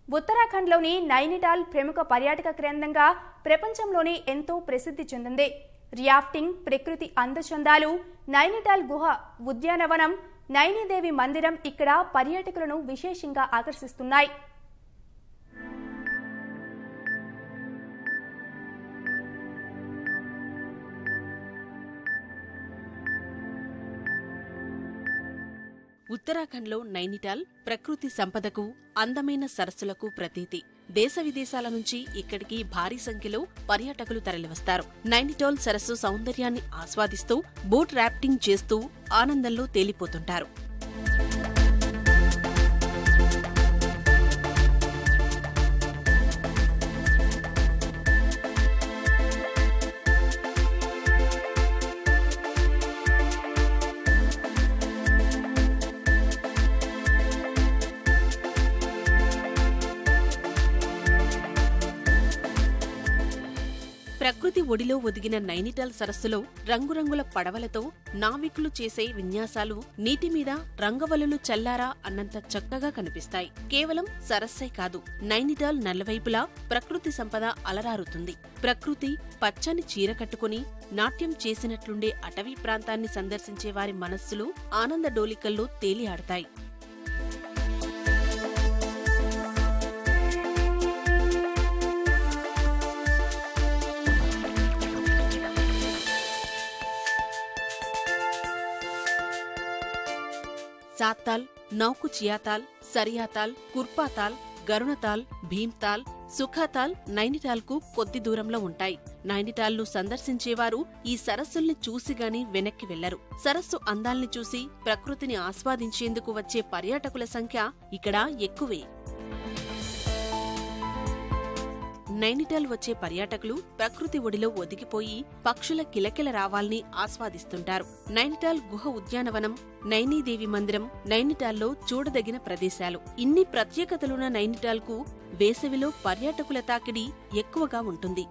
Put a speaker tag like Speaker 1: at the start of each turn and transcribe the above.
Speaker 1: ఉత్తరాఖండ్లోని నైనిటాల్ ప్రముఖ పర్యాటక కేంద్రంగా ప్రపంచంలోనే ఎంతో ప్రసిద్ధి చెందింది. ర్యాఫ్టింగ్, ప్రకృతి అందచందాలు, నైనిటాల్ గుహ ఉద్యానవనం, నైనీదేవి మందిరం ఇక్కడ పర్యాటకులను విశేషంగా ఆకర్షిస్తున్నాయి.
Speaker 2: ఉత్తరాఖండ్లో నైనిటాల్ ప్రకృతి సంపదకు, అందమైన సరస్సులకు ప్రతీతి. దేశ విదేశాల నుంచి ఇక్కడికి భారీ సంఖ్యలో పర్యాటకులు తరలివస్తారు. నైనిటాల్ సరస్సు సౌందర్యాన్ని ఆస్వాదిస్తూ బోట్ ర్యాఫ్టింగ్ చేస్తూ ఆనందంలో తేలిపోతుంటారు. ప్రకృతి ఒడిలో ఒదిగిన నైనిటాల్ సరస్సులో రంగురంగుల పడవలతో నావికులు చేసే విన్యాసాలు నీటిమీద రంగవల్లులు చల్లారా అన్నంత చక్కగా కనిపిస్తాయి. కేవలం సరస్సే కాదు, నైనిటాల్ నలువైపులా ప్రకృతి సంపద అలరారుతుంది. ప్రకృతి పచ్చని చీర కట్టుకుని నాట్యం చేసినట్లుండే అటవీ ప్రాంతాన్ని సందర్శించే వారి మనస్సులు ఆనంద డోలికల్లో తేలి ఆడతాయి. సాత్తాల్, నౌకుచియాతాల్, సరియాతాల్, కుర్పాతాల్, గరుణతాల్, భీమ్తాల్, సుఖాతాల్ నైనిటాల్కు కొద్ది దూరంలో ఉంటాయి. నైనిటాల్ను సందర్శించేవారు ఈ సరస్సుల్ని చూసిగాని వెనక్కి వెళ్లరు. సరస్సు అందాల్ని చూసి ప్రకృతిని ఆస్వాదించేందుకు వచ్చే పర్యాటకుల సంఖ్య ఇక్కడ ఎక్కువే. నైనిటాల్ వచ్చే పర్యాటకులు ప్రకృతి ఒడిలో ఒదిగిపోయి పక్షుల కిలకిల రావాల్ని ఆస్వాదిస్తుంటారు. నైనిటాల్ గుహ ఉద్యానవనం, నైనీదేవి మందిరం నైనిటాల్లో చూడదగిన ప్రదేశాలు. ఇన్ని ప్రత్యేకతలున్న నైనిటాల్కు వేసవిలో పర్యాటకుల తాకిడి ఎక్కువగా ఉంటుంది.